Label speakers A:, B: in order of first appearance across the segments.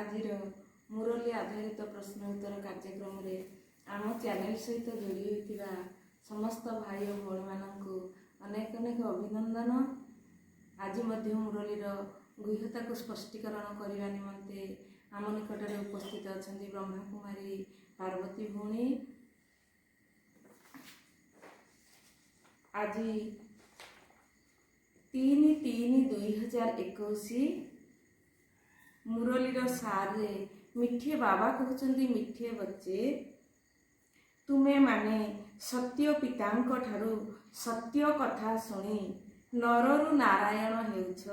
A: ଆଜିର ମୁରଲୀ ଆଧାରିତ ପ୍ରଶ୍ନ ଉତ୍ତର କାର୍ଯ୍ୟକ୍ରମରେ ଆମ ଚ୍ୟାନେଲ ସହିତ ଯୋଡ଼ି ହୋଇଥିବା ସମସ୍ତ ଭାଇ ଓ ଭଉଣୀମାନଙ୍କୁ ଅନେକ ଅନେକ ଅଭିନନ୍ଦନ। ଆଜି ମଧ୍ୟ ମୁରଲୀର ଗୃହ୍ୟତାକୁ ସ୍ପଷ୍ଟୀକରଣ କରିବା ନିମନ୍ତେ ଆମ ନିକଟରେ ଉପସ୍ଥିତ ଅଛନ୍ତି ବ୍ରହ୍ମାକୁମାରୀ ପାର୍ବତୀ ଭଉଣୀ। ଆଜି 3/3/2021 मुरलीर सारे मिठे बाबा कहते मिठे बच्चे तुमे माने सत्य पितांक ठारू सत्य कथा शुणी नररु नारायण हेउछ।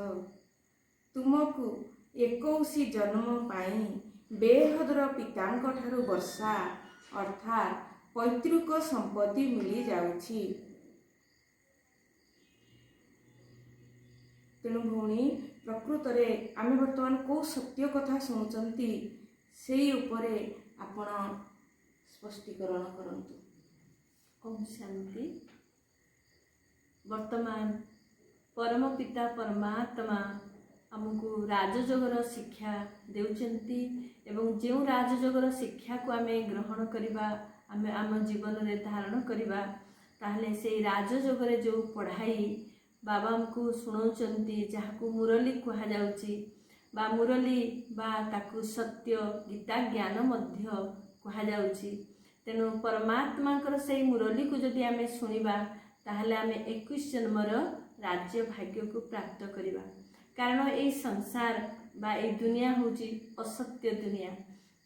A: तुमको 21 जन्म पाई बेहदर पितांक ठारू वर्षा अर्थात पैतृक संपत्ति मिली जाउछि। तेणु भौणी प्रकृत में आम बर्तमान कौ सत्य कथा शुणुचंती से उपरे आपण स्पष्टीकरण करंतु।
B: ओम शांति। वर्तमान परम पिता परमात्मा आमको राजयोगर शिक्षा देउचंती एवं जो राजयोगर शिक्षा को आमे ग्रहण करिबा आमे आम जीवन रे धारण करिबा ताहले से राजयोगर जो पढ़ाई बाबा को शुणाउचंती जहाको मुरली कहा जाउची बा मुरली बा ताकू सत्य गीता ज्ञान मध्य कहा जाउची। तेणु परमात्मा से मुरली को जदि आमे शुणिबा ताहले आमे 21 जन्मर राज्य भाग्य को प्राप्त करिबा। कारण ये संसार बा ये दुनिया होची असत्य दुनिया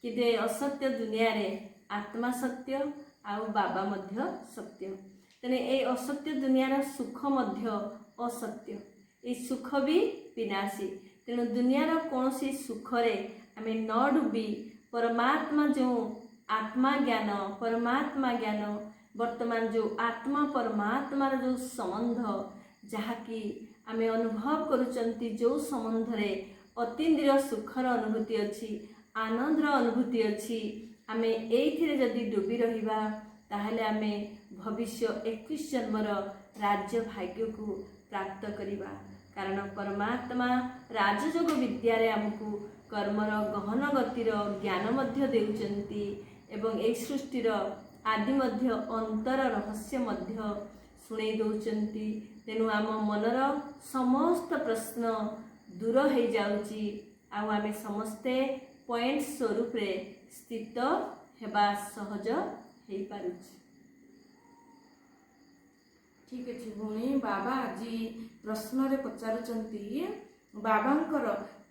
B: कि असत्य दुनिया रे आत्मा सत्य आउ बाबा मध्य सत्य। तेने ये असत्य दुनियार सुख मध्य असत्य ये सुख भी विनाशी। तेणु दुनियार कौन सी सुखरे आमे न डूबी परमात्मा जो आत्मा ज्ञान परमात्मा ज्ञान वर्तमान जो आत्मा परमात्मार जो संबंध जहाँकि आमे अनुभव करुचंती जो संबंध रे अतीन्द्रिय सुखर अनुभूति अच्छी आनंदर अनुभूति अच्छी आमे एइथिरे जदि डूबी रहिबा ताहले आमे भविष्य 21 जन्मर राज्य भाग्य को प्राप्त करिबा। कारण परमात्मा राजयोग विद्या रे आमको कर्मर गहन गतिर ज्ञान मध्य देउचंती एवं ए सृष्टिर आदि मध्य अंतर रहस्य मध्य शुणे दउचंती। तेणु आम मनर समस्त प्रश्न दूर हो जाउची आ आमे समस्ते पॉइंट स्वरूप रे स्थित हेबा सहज हेई पारुची।
A: ठीक अच्छे भौणी बाबा आज प्रश्न रे पचारुचंती बाबांकर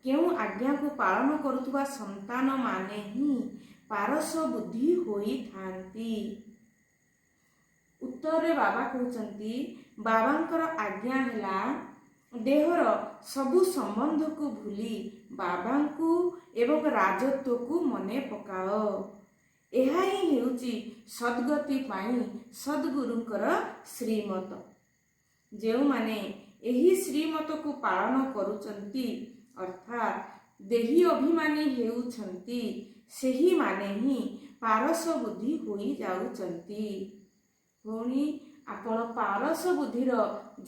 A: केउ आज्ञा को पालन करुवा संतान माने ही पारस बुद्धि होई थांती। उत्तर रे बाबा कहउचंती बाबांकर आज्ञा हैला देहर सबु संबंध को भूली बाबांकु एवं राजत्व को मने पकाओ। एहा ही हेउची सद्गति पाई सद्गुरुंकर श्रीमत। जो माने एही श्रीमत को पालन करुचंती अर्थात देही अभिमानी हेउचंती सेही माने ही पारस बुद्धि होई जाउचंती। भौणी आपण पारस बुद्धिर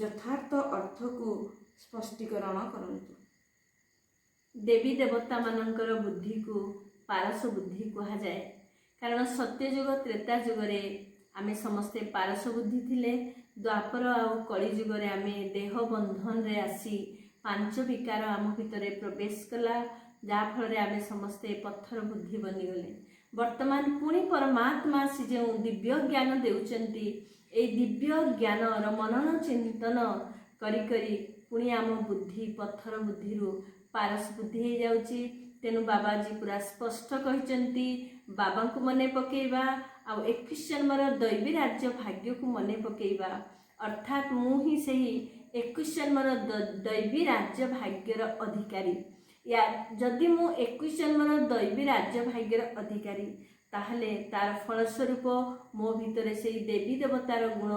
A: यथार्थ अर्थ को स्पष्टीकरण करंतु।
B: देवी देवता मानकर बुद्धि को पारस बुद्धि कहा जाए। कारण सत्ययुग त्रेता युगरे आमे समस्ते पारस बुद्धि थिले। द्वापर आउ कली युगरे आमे देह बंधन रे आसी पांच विकार आम भितरे प्रवेश कला जा फल आमे समस्ते पत्थर बुद्धि बनी गले। वर्तमान पुणी परमात्मा से जो दिव्य ज्ञान देउचंती ए दिव्य ज्ञान मनन चिंतन करी करी पुणी आम बुद्धि पत्थर बुद्धि रु पारस बुद्धि हो जाउची। तेणु बाबाजी पूरा स्पष्ट कहते बाबा को मने पकेबा आ 21 जन्मर दैवी राज्य भाग्य को मने पकेबा अर्थात मु ही सही 21 जन्मर दैवी राज्य भाग्यर अधिकारी। या जदि मु 21 जन्मर दैवी राज्य भाग्यर अधिकारी ताहले तार फलस्वरूप मो भितर से देवी देवतार गुण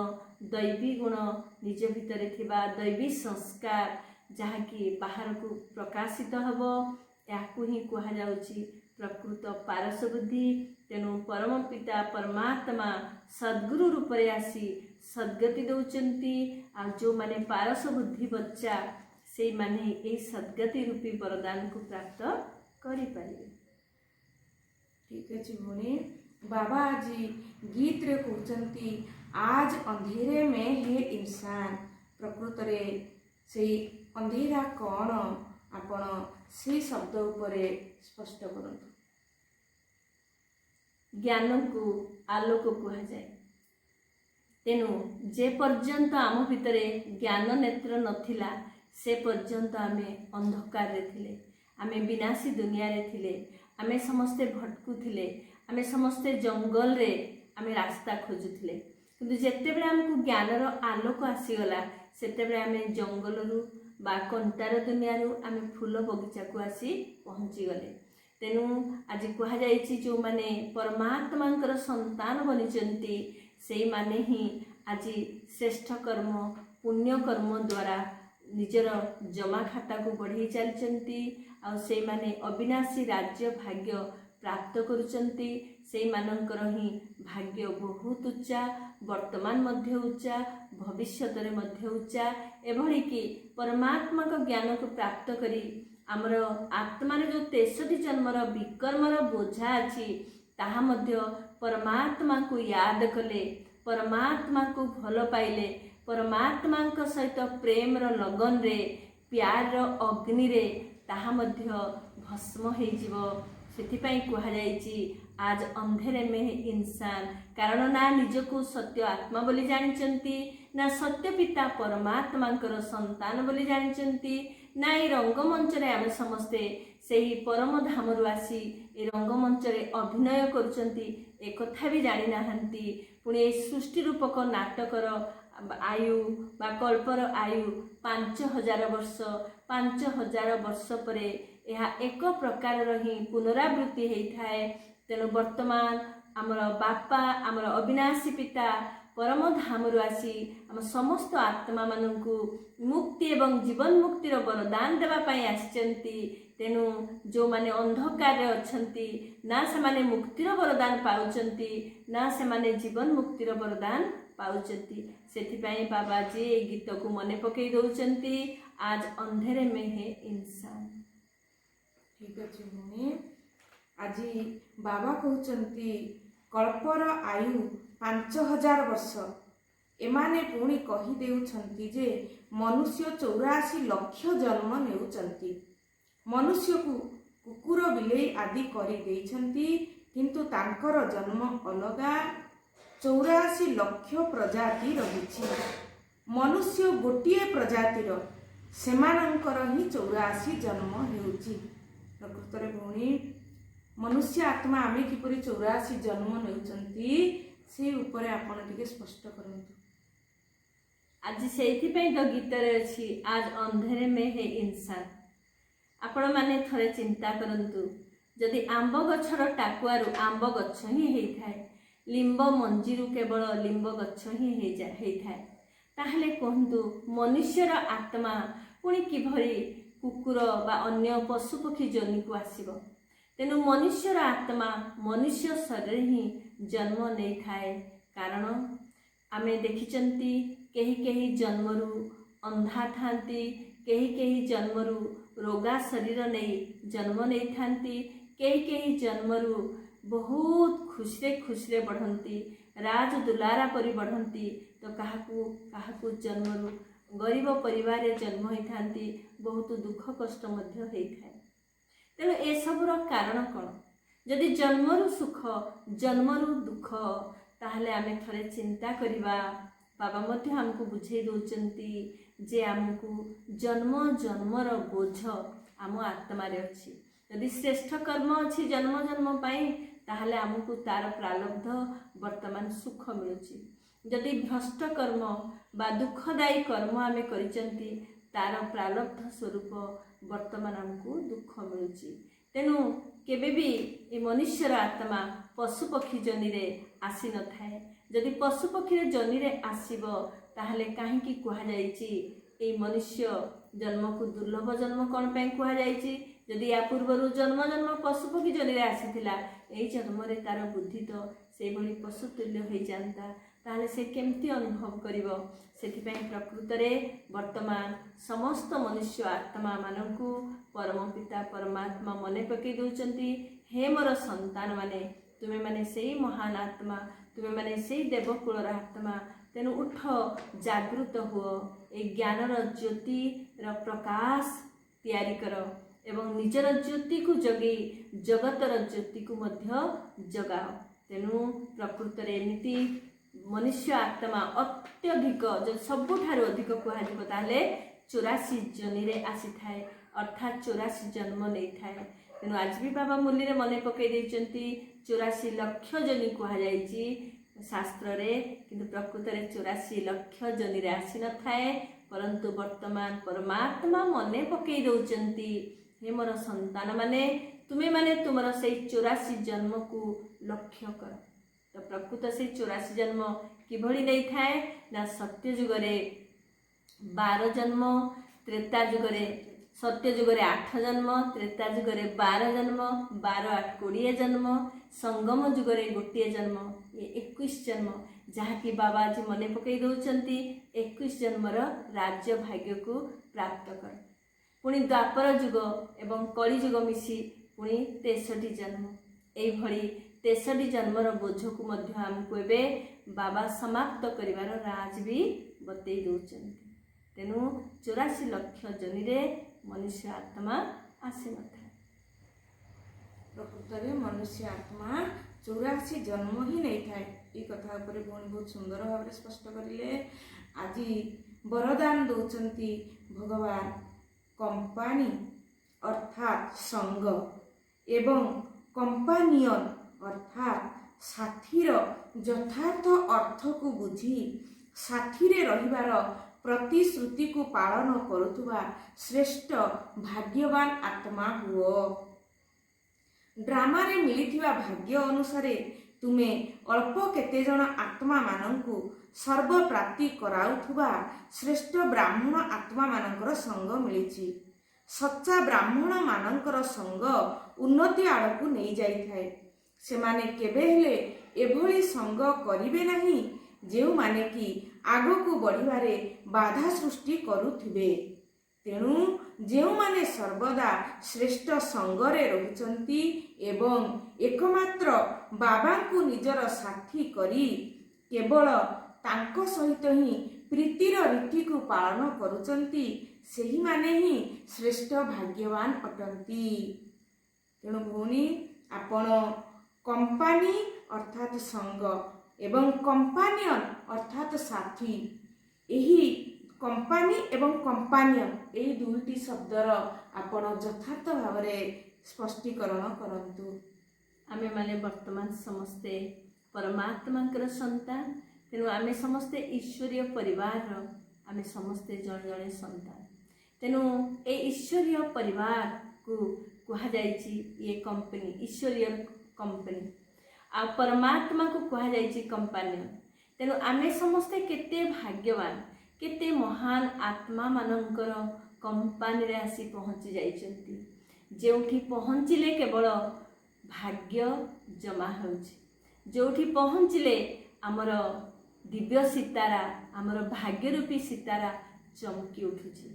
B: दैवी गुण निज भितर थिबा दैवी संस्कार जहाँकि बाहर को प्रकाशित हब याकू ही कहा जाउची प्रकृत पारस बुद्धि। तेणु परम पिता परमात्मा सद्गुरु रूप रे आसी सद्गति दौचंती आ जो माने पारस बुद्धि बच्चा से माने ए सद्गति रूपी वरदान को प्राप्त करि पारिबे।
A: ठीक अच्छे भौणी बाबा आज गीत रे कहते आज अंधेरे में है इंसान प्रकृत रे से अंधेरा कौन आपण से शब्द उपरे स्पष्ट करंतु।
B: ज्ञान को आलोक कहा जाए। तेणु जे पर्यंत आम भितर ज्ञान नेत्र नथिला से पर्यंत आमे अंधकार रे थिले आमे विनाशी दुनिया रे थिले आमे समस्ते भटकुथिले आमे समस्ते जंगल रे आमे रास्ता खोजुथिले किंतु जेते बेले हमकु ज्ञानर आलोक आसीगला सेते बेले आमे जंगल रु बा कंटार दुनिया रु आमे फूल बगीचा को आसी पहुंची गले। तेणु आज कहा जाइछि जो माने परमात्मांकर संतान बनिचंती सेई माने ही आज श्रेष्ठ कर्म पुण्य कर्म द्वारा निजर जमा खाता को बढ़ी चलचंती आ से माने अविनाशी राज्य भाग्य प्राप्त करुचंती से मानकर ही भाग्य बहुत उच्चा वर्तमान मध्य उच्चा भविष्यत रे मध्य उच्चा एभली कि परमात्मा को ज्ञान को प्राप्त करी आमर आत्मा रे जो 63 जन्मर विकर्मर बोझा अछि ताहा मध्य परमात्मा को याद कले परमात्मा को भल पाइले परमात्मा सहित प्रेम रो लगन रे प्यार रो अग्नि रे ताहा मध्य भस्म हो जीवो। सेथिपाई कहा जाइछि आज अंधेरे में इंसान कारण ना निजको सत्य आत्मा बोली जानिचंती ना सत्य पिता परमात्मांकर संतान बोली जानिचंती ना ए रंगमंच रे आमे समस्ते सेही परम धामरु आसी ए रंगमंच रे अभिनय करुचंती एक कथा भी जानि नाहंती पुणी ए सृष्टि रूपक नाटकर आयु बा कल्पर आयु 5000 वर्ष 5000 वर्ष परे यह एक प्रकार ही पुनरावृत्ति होता है। तेणु वर्तमान आमर बापा आमर अविनाशी पिता परम धामरु आसी आम समस्त आत्मा मानू मुक्ति एवं जीवन मुक्तिर वरदान देवा पाई आसिचंती। तेणु जो माने अंधकार रे अछंती ना से माने मुक्तिर वरदान पाउचंती ना से माने जीवन मुक्तिर वरदान पाउचंती। सेथिपाई बाबा जी ए गीत को मने पकई दउचंती आज अंधेरे में है इंसान।
A: ठीक अच्छे भूमि आज बाबा कहते कल्पर आयु 5000 वर्ष एमाने पुणी कही देउछंती जे मनुष्य 84 लाख जन्म नेउचंती मनुष्य को कुकुर बिलेई आदि करी देइछंती किंतु तांकर जन्म अलगा 84 लाख प्रजाति रहिछि मनुष्य गोटिए प्रजातिर सेमानंकर ही 84 जन्म हेउछि। प्रकृत रे भौणी मनुष्य आत्मा आमे किपरि 84 जन्म नेउचंती से ऊपर आपण टिके स्पष्ट करंतु।
B: आज सेइथिपई तो गीत रे अछि आज अंधेरे में है इंसान। आपण माने थरे चिंता करंतु जदि आंब गछर टाकुआरु आंब गछ ही हेइ थाए लिंब मंजीरु केवल लिंब गछ ही हेइ थाए ताहले कहंतु मनुष्यर आत्मा पुणी किभरी कुकुर बा अन्य पशु पक्षी जोनि को आसीबो। तेणु मनुष्यर आत्मा मनुष्य शरीर ही जन्म नहीं थाए कारण आमे देखिचंती केही केही जन्मरु अंधा थांती केही केही जन्मरु रोगा शरीर नहीं जन्म नहीं थांती केही केही जन्मरु बहुत खुशरे बढ़ंती राज दुलारा परि बढ़ंती तो काहाकू जन्मरु गरीब परिवार जन्म होई थांती बहुत दुख कष्ट मध्य होई थाए। तेणु ए सबुर कारण कौन जदि जन्मरु सुख जन्मरु दुख ताहले आमे थरे चिंता करिबा। बाबा मध्य हमको बुझे दउचंती जे हमको जन्म जन्मर बोझ आम आत्मा रे अछि यदि श्रेष्ठ कर्म अछि जन्म जन्म पाई ताहले हमको तार प्रारब्ध वर्तमान सुख मिलुछि जदि भ्रष्ट कर्म बा दुखदायी कर्म आमे करिचंती तार प्रारब्ध स्वरूप ବର୍ତ୍ତମାନ ଆମକୁ ଦୁଃଖ ମିଳୁଛି। ତେଣୁ କେବେ ବି ଏ ମନୁଷ୍ୟର ଆତ୍ମା ପଶୁପକ୍ଷୀ ଜନିରେ ଆସିନଥାଏ। ଯଦି ପଶୁପକ୍ଷୀର ଜନିରେ ଆସିବ ତାହେଲେ କାହିଁକି କୁହାଯାଇଛି ଏଇ ମନୁଷ୍ୟ ଜନ୍ମକୁ ଦୁର୍ଲଭ ଜନ୍ମ କ'ଣ ପାଇଁ କୁହାଯାଇଛି? ଯଦି ୟା ପୂର୍ବରୁ ଜନ୍ମ ଜନ୍ମ ପଶୁପକ୍ଷୀ ଜନିରେ ଆସିଥିଲା, ଏଇ ଜନ୍ମରେ ତାର ବୁଦ୍ଧି ତ ସେଇଭଳି ପଶୁତୁଲ୍ୟ ହୋଇଯାଆନ୍ତା, ତାହେଲେ ସେ କେମିତି ଅନୁଭବ କରିବ? ସେଥିପାଇଁ ପ୍ରକୃତରେ ବର୍ତ୍ତମାନ ସମସ୍ତ ମନୁଷ୍ୟ ଆତ୍ମାମାନଙ୍କୁ ପରମ ପିତା ପରମାତ୍ମା ମନେ ପକାଇ ଦେଉଛନ୍ତି, ହେ ମୋର ସନ୍ତାନମାନେ, ତୁମେମାନେ ସେଇ ମହାନ ଆତ୍ମା, ତୁମେମାନେ ସେଇ ଦେବକୁଳର ଆତ୍ମା। ତେଣୁ ଉଠ, ଜାଗୃତ ହୁଅ, ଏ ଜ୍ଞାନର ଜ୍ୟୋତିର ପ୍ରକାଶ ତିଆରି କର ଏବଂ ନିଜର ଜ୍ୟୋତିକୁ ଜଗେଇ ଜଗତର ଜ୍ୟୋତିକୁ ମଧ୍ୟ ଜଗାଅ। ତେଣୁ ପ୍ରକୃତରେ ଏମିତି ମନୁଷ୍ୟ ଆତ୍ମା ଅତ୍ୟଧିକ, ଯଦି ସବୁଠାରୁ ଅଧିକ କୁହାଯିବ ତାହେଲେ 84 ଜନିରେ ଆସିଥାଏ, ଅର୍ଥାତ୍ 84 ଜନ୍ମ ନେଇଥାଏ। ତେଣୁ ଆଜି ବି ବାବା ମୁରଲୀରେ ମନେ ପକାଇ ଦେଇଛନ୍ତି 84 ଲକ୍ଷ ଜନି କୁହାଯାଇଛି ଶାସ୍ତ୍ରରେ, କିନ୍ତୁ ପ୍ରକୃତରେ 84 ଲକ୍ଷ ଜନିରେ ଆସିନଥାଏ। ପରନ୍ତୁ ବର୍ତ୍ତମାନ ପରମାତ୍ମା ମନେ ପକାଇ ଦେଉଛନ୍ତି, ହେ ମୋର ସନ୍ତାନମାନେ, ତୁମେମାନେ ତୁମର ସେଇ 84 ଜନ୍ମକୁ ଲକ୍ଷ୍ୟ କର। ତ ପ୍ରକୃତ ସେଇ 84 ଜନ୍ମ କିଭଳି ଦେଇଥାଏ ନା ସତ୍ୟ ଯୁଗରେ 12 ଜନ୍ମ, ତ୍ରେତା ଯୁଗରେ ସତ୍ୟ ଯୁଗରେ 8 ଜନ୍ମ, ତ୍ରେତା ଯୁଗରେ 12 ଜନ୍ମ, 12 8 20 ଜନ୍ମ, ସଙ୍ଗମ ଯୁଗରେ ଗୋଟିଏ ଜନ୍ମ, ଏ 21 ଜନ୍ମ, ଯାହାକି ବାବା ଆଜି ମନେ ପକାଇ ଦେଉଛନ୍ତି 21 ଜନ୍ମର ରାଜ୍ୟ ଭାଗ୍ୟକୁ ପ୍ରାପ୍ତ କର। ପୁଣି ଦ୍ୱାପର ଯୁଗ ଏବଂ କଳି ଯୁଗ ମିଶି ପୁଣି 63 ଜନ୍ମ, ଏଇଭଳି 63 ଜନ୍ମର ବୋଝକୁ ମଧ୍ୟ ଆମକୁ ଏବେ ବାବା ସମାପ୍ତ କରିବାର ରାଜ ବି ବତେଇ ଦେଉଛନ୍ତି। ତେଣୁ 84 ଲକ୍ଷ ଜନିରେ ମନୁଷ୍ୟ ଆତ୍ମା ଆସିନଥାଏ।
A: ପ୍ରକୃତରେ ମନୁଷ୍ୟ ଆତ୍ମା 84 ଜନ୍ମ ହିଁ ନେଇଥାଏ। ଏ କଥା ଉପରେ ଭଉଣୀ ବହୁତ ସୁନ୍ଦର ଭାବରେ ସ୍ପଷ୍ଟ କରିଲେ। ଆଜି ବରଦାନ ଦେଉଛନ୍ତି ଭଗବାନ କମ୍ପାନୀ ଅର୍ଥାତ୍ ସଙ୍ଗ ଏବଂ କମ୍ପାନିଅନ ଅର୍ଥାତ୍ ସାଥୀର ଯଥାର୍ଥ ଅର୍ଥକୁ ବୁଝି ସାଥୀରେ ରହିବାର ପ୍ରତିଶ୍ରୁତିକୁ ପାଳନ କରୁଥିବା ଶ୍ରେଷ୍ଠ ଭାଗ୍ୟବାନ ଆତ୍ମା ହୁଅ। ଡ୍ରାମାରେ ମିଳିଥିବା ଭାଗ୍ୟ ଅନୁସାରେ ତୁମେ ଅଳ୍ପ କେତେଜଣ ଆତ୍ମାମାନଙ୍କୁ ସର୍ବପ୍ରାପ୍ତି କରାଉଥିବା ଶ୍ରେଷ୍ଠ ବ୍ରାହ୍ମଣ ଆତ୍ମାମାନଙ୍କର ସଙ୍ଗ ମିଳିଛି। ସଚ୍ଚା ବ୍ରାହ୍ମଣମାନଙ୍କର ସଙ୍ଗ ଉନ୍ନତି ଆଡ଼କୁ ନେଇଯାଇଥାଏ। ସେମାନେ କେବେ ହେଲେ ଏଭଳି ସଙ୍ଗ କରିବେ ନାହିଁ ଯେଉଁମାନେ କି ଆଗକୁ ବଢ଼ିବାରେ ବାଧା ସୃଷ୍ଟି କରୁଥିବେ। ତେଣୁ ଯେଉଁମାନେ ସର୍ବଦା ଶ୍ରେଷ୍ଠ ସଙ୍ଗରେ ରହୁଛନ୍ତି ଏବଂ ଏକମାତ୍ର ବାବାଙ୍କୁ ନିଜର ସାଥୀ କରି କେବଳ ତାଙ୍କ ସହିତ ହିଁ ପ୍ରୀତିର ରୀତିକୁ ପାଳନ କରୁଛନ୍ତି, ସେହିମାନେ ହିଁ ଶ୍ରେଷ୍ଠ ଭାଗ୍ୟବାନ ଅଟନ୍ତି। ତେଣୁ ଭଉଣୀ, ଆପଣ କମ୍ପାନୀ ଅର୍ଥାତ୍ ସଙ୍ଗ ଏବଂ କମ୍ପାନିଅନ ଅର୍ଥାତ୍ ସାଥୀ, ଏହି କମ୍ପାନୀ ଏବଂ କମ୍ପାନିଅନ ଏହି ଦୁଇଟି ଶବ୍ଦର ଆପଣ ଯଥାର୍ଥ ଭାବରେ ସ୍ପଷ୍ଟୀକରଣ କରନ୍ତୁ।
B: ଆମେମାନେ ବର୍ତ୍ତମାନ ସମସ୍ତେ ପରମାତ୍ମାଙ୍କର ସନ୍ତାନ। ତେଣୁ ଆମେ ସମସ୍ତେ ଈଶ୍ୱରୀୟ ପରିବାରର, ଆମେ ସମସ୍ତେ ଜଣେ ଜଣେ ସନ୍ତାନ। ତେଣୁ ଏ ଈଶ୍ୱରୀୟ ପରିବାରକୁ କୁହାଯାଇଛି ଇଏ କମ୍ପାନୀ, ଈଶ୍ୱରୀୟ କମ୍ପାନୀ, ଆଉ ପରମାତ୍ମାକୁ କୁହାଯାଇଛି କମ୍ପାନିଅନ। ତେଣୁ ଆମେ ସମସ୍ତେ କେତେ ଭାଗ୍ୟବାନ, କେତେ ମହାନ ଆତ୍ମାମାନଙ୍କର କମ୍ପାନୀରେ ଆସି ପହଞ୍ଚି ଯାଇଛନ୍ତି, ଯେଉଁଠି ପହଞ୍ଚିଲେ କେବଳ ଭାଗ୍ୟ ଜମା ହେଉଛି, ଯେଉଁଠି ପହଞ୍ଚିଲେ ଆମର ଦିବ୍ୟ ସିତାରା, ଆମର ଭାଗ୍ୟରୂପୀ ସିତାରା ଚମକି ଉଠୁଛି।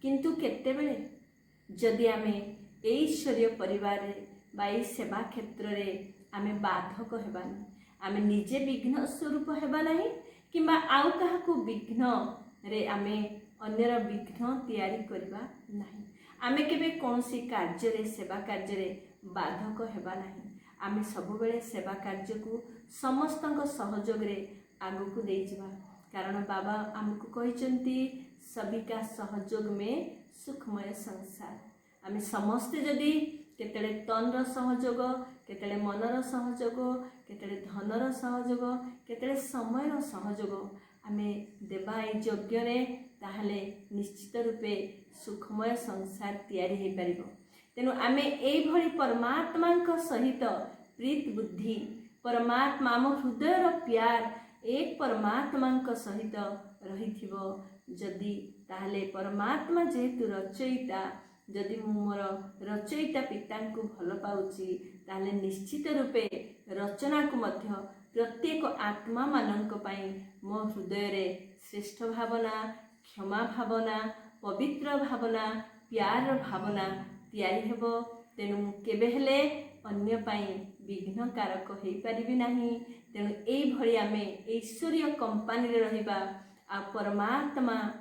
B: କିନ୍ତୁ କେତେବେଳେ ଯଦି ଆମେ ଏଇ ଈଶ୍ୱରୀୟ ପରିବାରରେ ବା ଏଇ ସେବା କ୍ଷେତ୍ରରେ ଆମେ ବାଧକ ହେବାନି, ଆମେ ନିଜେ ବିଘ୍ନ ସ୍ୱରୂପ ହେବା ନାହିଁ କିମ୍ବା ଆଉ କାହାକୁ ବିଘ୍ନରେ ଆମେ ଅନ୍ୟର ବିଘ୍ନ ତିଆରି କରିବା ନାହିଁ। ଆମେ କେବେ କୌଣସି କାର୍ଯ୍ୟରେ, ସେବା କାର୍ଯ୍ୟରେ ବାଧକ ହେବା ନାହିଁ। ଆମେ ସବୁବେଳେ ସେବା କାର୍ଯ୍ୟକୁ ସମସ୍ତଙ୍କ ସହଯୋଗରେ ଆଗକୁ ନେଇଯିବା। କାରଣ ବାବା ଆମକୁ କହିଛନ୍ତି ସଭିକା ସହଯୋଗ ମେ ସୁଖମୟ ସଂସାର। ଆମେ ସମସ୍ତେ ଯଦି କେତେବେଳେ ତନର ସହଯୋଗ, କେତେବେଳେ ମନର ସହଯୋଗ, କେତେବେଳେ ଧନର ସହଯୋଗ, କେତେବେଳେ ସମୟର ସହଯୋଗ ଆମେ ଦେବା ଏଇ ଯଜ୍ଞରେ, ତାହେଲେ ନିଶ୍ଚିତ ରୂପେ ସୁଖମୟ ସଂସାର ତିଆରି ହୋଇପାରିବ। ତେଣୁ ଆମେ ଏଇଭଳି ପରମାତ୍ମାଙ୍କ ସହିତ ପ୍ରୀତ ବୁଦ୍ଧି, ପରମାତ୍ମା ଆମ ହୃଦୟର ପ୍ୟାର ଏକ ପରମାତ୍ମାଙ୍କ ସହିତ ରହିଥିବ ଯଦି, ତାହେଲେ ପରମାତ୍ମା ଯେହେତୁ ରଚୟିତା, ଯଦି ମୁଁ ମୋର ରଚୟିତା ପିତାଙ୍କୁ ଭଲ ପାଉଛି, ତାହେଲେ ନିଶ୍ଚିତ ରୂପେ ରଚନାକୁ ମଧ୍ୟ ପ୍ରତ୍ୟେକ ଆତ୍ମାମାନଙ୍କ ପାଇଁ ମୋ ହୃଦୟରେ ଶ୍ରେଷ୍ଠ ଭାବନା, କ୍ଷମା ଭାବନା, ପବିତ୍ର ଭାବନା, ପ୍ୟାର ଭାବନା ତିଆରି ହେବ। ତେଣୁ ମୁଁ କେବେ ହେଲେ ଅନ୍ୟ ପାଇଁ ବିଘ୍ନକାରକ ହୋଇପାରିବି ନାହିଁ। ତେଣୁ ଏଇଭଳି ଆମେ ଈଶ୍ୱରୀୟ କମ୍ପାନୀରେ ରହିବା, ଆଉ ପରମାତ୍ମାକୁ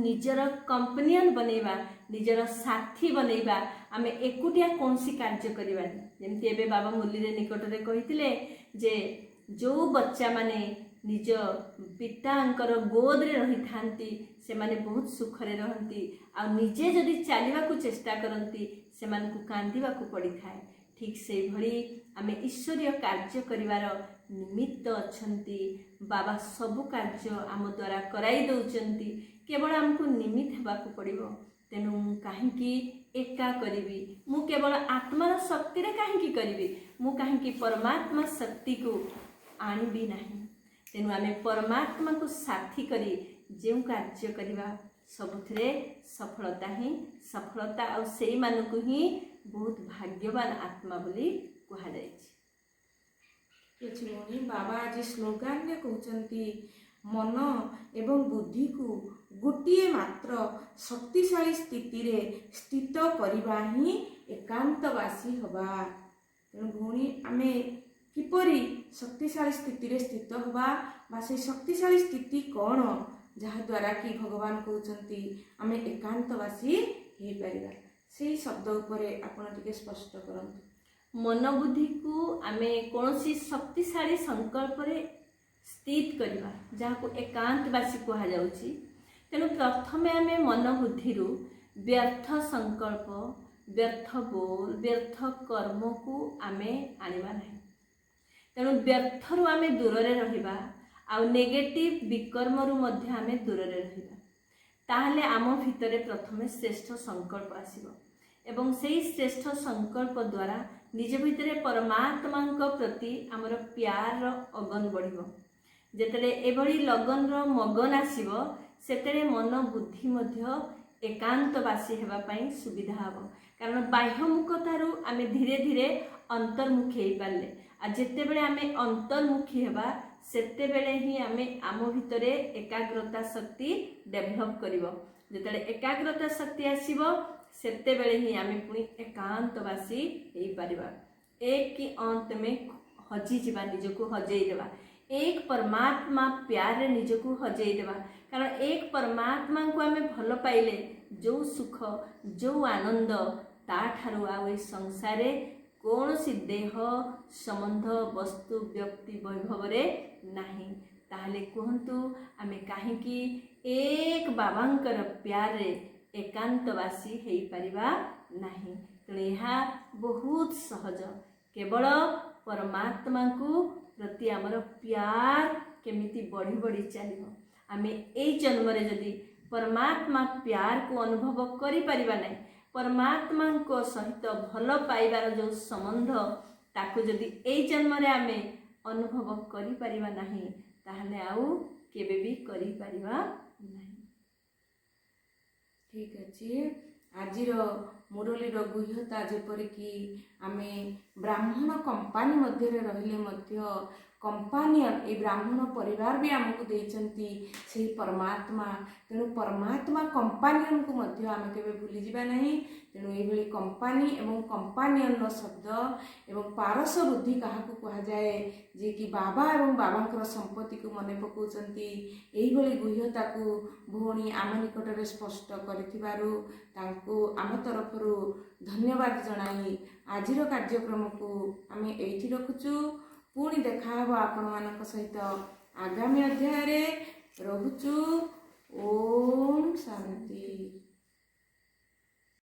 B: ନିଜର କମ୍ପାନିଅନ ବନେଇବା, ନିଜର ସାଥୀ ବନେଇବା। ଆମେ ଏକୁଟିଆ କୌଣସି କାର୍ଯ୍ୟ କରିବାନି। ଯେମିତି ଏବେ ବାବା ମୁରଲୀରେ ନିକଟରେ କହିଥିଲେ ଯେ ଯେଉଁ ବଚ୍ଚାମାନେ ନିଜ ପିତାଙ୍କର ଗୋଦରେ ରହିଥାନ୍ତି ସେମାନେ ବହୁତ ସୁଖରେ ରହନ୍ତି, ଆଉ ନିଜେ ଯଦି ଚାଲିବାକୁ ଚେଷ୍ଟା କରନ୍ତି ସେମାନଙ୍କୁ କାନ୍ଦିବାକୁ ପଡ଼ିଥାଏ। ଠିକ୍ ସେଇଭଳି ଆମେ ଈଶ୍ୱରୀୟ କାର୍ଯ୍ୟ କରିବାର ନିମିତ୍ତ ଅଛନ୍ତି। ବାବା ସବୁ କାର୍ଯ୍ୟ ଆମ ଦ୍ୱାରା କରାଇ ଦେଉଛନ୍ତି, କେବଳ ଆମକୁ ନିମିତ୍ତ ହେବାକୁ ପଡ଼ିବ। ତେଣୁ ମୁଁ କାହିଁକି ଏକା କରିବି? ମୁଁ କେବଳ ଆତ୍ମାର ଶକ୍ତିରେ କାହିଁକି କରିବି? ମୁଁ କାହିଁକି ପରମାତ୍ମା ଶକ୍ତିକୁ ଆଣିବି ନାହିଁ? ତେଣୁ ଆମେ ପରମାତ୍ମାକୁ ସାଥୀ କରି ଯେଉଁ କାର୍ଯ୍ୟ କରିବା ସବୁଥିରେ ସଫଳତା ହିଁ ସଫଳତା, ଆଉ ସେଇମାନଙ୍କୁ ହିଁ ବହୁତ ଭାଗ୍ୟବାନ ଆତ୍ମା ବୋଲି କୁହାଯାଇଛି।
A: କିଛି ଭଉଣୀ, ବାବା ଆଜି ସ୍ଲୋଗାନରେ କହୁଛନ୍ତି ମନ ଏବଂ ବୁଦ୍ଧିକୁ ଗୋଟିଏ ମାତ୍ର ଶକ୍ତିଶାଳୀ ସ୍ଥିତିରେ ସ୍ଥିତ କରିବା ହିଁ ଏକାନ୍ତବାସୀ ହେବା। ତେଣୁ ଭଉଣୀ, ଆମେ କିପରି ଶକ୍ତିଶାଳୀ ସ୍ଥିତିରେ ସ୍ଥିତ ହେବା, ବା ସେହି ଶକ୍ତିଶାଳୀ ସ୍ଥିତି କ'ଣ ଯାହାଦ୍ୱାରା କି ଭଗବାନ କହୁଛନ୍ତି ଆମେ ଏକାନ୍ତବାସୀ ହେଇପାରିବା, ସେହି ଶବ୍ଦ ଉପରେ ଆପଣ ଟିକେ ସ୍ପଷ୍ଟ କରନ୍ତୁ।
B: ମନୋବୁଦ୍ଧିକୁ ଆମେ କୌଣସି ଶକ୍ତିଶାଳୀ ସଂକଳ୍ପରେ ସ୍ଥିତ କରିବା, ଯାହାକୁ ଏକାନ୍ତବାସୀ କୁହାଯାଉଛି। ତେଣୁ ପ୍ରଥମେ ଆମେ ମନୋବୁଦ୍ଧିରୁ ବ୍ୟର୍ଥ ସଂକଳ୍ପ, ବ୍ୟର୍ଥ ବୋଲ, ବ୍ୟର୍ଥ କର୍ମକୁ ଆମେ ଆଣିବା ନାହିଁ। ତେଣୁ ବ୍ୟର୍ଥରୁ ଆମେ ଦୂରରେ ରହିବା, ଆଉ ନେଗେଟିଭ ବିକର୍ମରୁ ମଧ୍ୟ ଆମେ ଦୂରରେ ରହିବା। ତାହେଲେ ଆମ ଭିତରେ ପ୍ରଥମେ ଶ୍ରେଷ୍ଠ ସଂକଳ୍ପ ଆସିବ, ଏବଂ ସେହି ଶ୍ରେଷ୍ଠ ସଂକଳ୍ପ ଦ୍ୱାରା ନିଜ ଭିତରେ ପରମାତ୍ମାଙ୍କ ପ୍ରତି ଆମର ପ୍ୟାରର ଅଗନ ବଢ଼ିବ। ଯେତେବେଳେ ଏଭଳି ଲଗନର ମଗନ ଆସିବ, ସେତେବେଳେ ମନ ବୁଦ୍ଧି ମଧ୍ୟ ଏକାନ୍ତବାସୀ ହେବା ପାଇଁ ସୁବିଧା ହେବ। କାରଣ ବାହ୍ୟମୁଖତାରୁ ଆମେ ଧୀରେ ଧୀରେ ଅନ୍ତର୍ମୁଖୀ ହେଇପାରିଲେ, ଆଉ ଯେତେବେଳେ ଆମେ ଅନ୍ତର୍ମୁଖୀ ହେବା ସେତେବେଳେ ହିଁ ଆମେ ଆମ ଭିତରେ ଏକାଗ୍ରତା ଶକ୍ତି ଡେଭଲପ୍ କରିବ। ଯେତେବେଳେ ଏକାଗ୍ରତା ଶକ୍ତି ଆସିବ ସେତେବେଳେ ହିଁ ଆମେ ପୁଣି ଏକାନ୍ତବାସୀ ହେଇପାରିବା। ଏକ କି ଅନ୍ତ में ହଜିଯିବା, ନିଜକୁ ହଜେଇ ଦେବା। ଏକ ପରମାତ୍ମା ପ୍ୟାରରେ ନିଜକୁ ହଜେଇ ଦେବା। କାରଣ ଏକ ପରମାତ୍ମାଙ୍କୁ ଆମେ ଭଲ ପାଇଲେ ଯେଉଁ ସୁଖ, ଯେଉଁ ଆନନ୍ଦ, ତାଠାରୁ ଆଉ ଏ ସଂସାରରେ କୌଣସି ଦେହ ସମ୍ବନ୍ଧ, ବସ୍ତୁ, ବ୍ୟକ୍ତି, ବୈଭବରେ ନାହିଁ। ତାହେଲେ କୁହନ୍ତୁ ଆମେ କାହିଁକି ଏକ ବାବାଙ୍କର ପ୍ୟାରରେ ଏକାନ୍ତବାସୀ ହେଇପାରିବା ନାହିଁ? ତେଣୁ ଏହା ବହୁତ ସହଜ। କେବଳ ପରମାତ୍ମାଙ୍କୁ ପ୍ରତି ଆମର ପ୍ୟାର କେମିତି ବଢ଼ି ବଢ଼ି ଚାଲିବ। ଆମେ ଏଇ ଜନ୍ମରେ ଯଦି ପରମାତ୍ମା ପ୍ୟାରକୁ ଅନୁଭବ କରିପାରିବା ନାହିଁ, ପରମାତ୍ମାଙ୍କ ସହିତ ଭଲ ପାଇବାର ଯେଉଁ ସମ୍ବନ୍ଧ ତାକୁ ଯଦି ଏଇ ଜନ୍ମରେ ଆମେ ଅନୁଭବ କରିପାରିବା ନାହିଁ, ତାହେଲେ ଆଉ କେବେ ବି କରିପାରିବା ନାହିଁ।
A: ଠିକ୍ ଅଛି। ଆଜିର ମୁରଲୀର ଗୁହ୍ୟତା ଯେପରିକି ଆମେ ବ୍ରାହ୍ମଣ କମ୍ପାନୀ ମଧ୍ୟରେ ରହିଲେ ମଧ୍ୟ କମ୍ପାନିଅନ, এই ବ୍ରାହ୍ମଣ ପରିବାର ବି ଆମକୁ ଦେଇଛନ୍ତି ସେହି ପରମାତ୍ମା। ତେଣୁ ପରମାତ୍ମା କମ୍ପାନିଅନକୁ ମଧ୍ୟ ଆମେ କେବେ ଭୁଲିଯିବା ନାହିଁ। ତେଣୁ ଏଇଭଳି କମ୍ପାନୀ ଏବଂ କମ୍ପାନିଅନର ଶବ୍ଦ ଏବଂ ପାରସ ବୁଦ୍ଧି କାହାକୁ କୁହାଯାଏ, ଯିଏକି ବାବା ଏବଂ ବାବାଙ୍କର ସମ୍ପତ୍ତିକୁ ମନେ ପକାଉଛନ୍ତି। ଏଇଭଳି ଗୁହ୍ୟତାକୁ ଭଉଣୀ ଆମ ନିକଟରେ ସ୍ପଷ୍ଟ କରିଥିବାରୁ ତାଙ୍କୁ ଆମ ତରଫରୁ ଧନ୍ୟବାଦ ଜଣାଇ ଆଜିର କାର୍ଯ୍ୟକ୍ରମକୁ ଆମେ ଏଇଠି ରଖୁଛୁ। ପୁଣି ଦେଖାହେବ ଆପଣମାନଙ୍କ ସହିତ ଆଗାମୀ ଅଧ୍ୟାୟରେ। ରହୁଛୁ। ଓମ୍ ଶାନ୍ତି।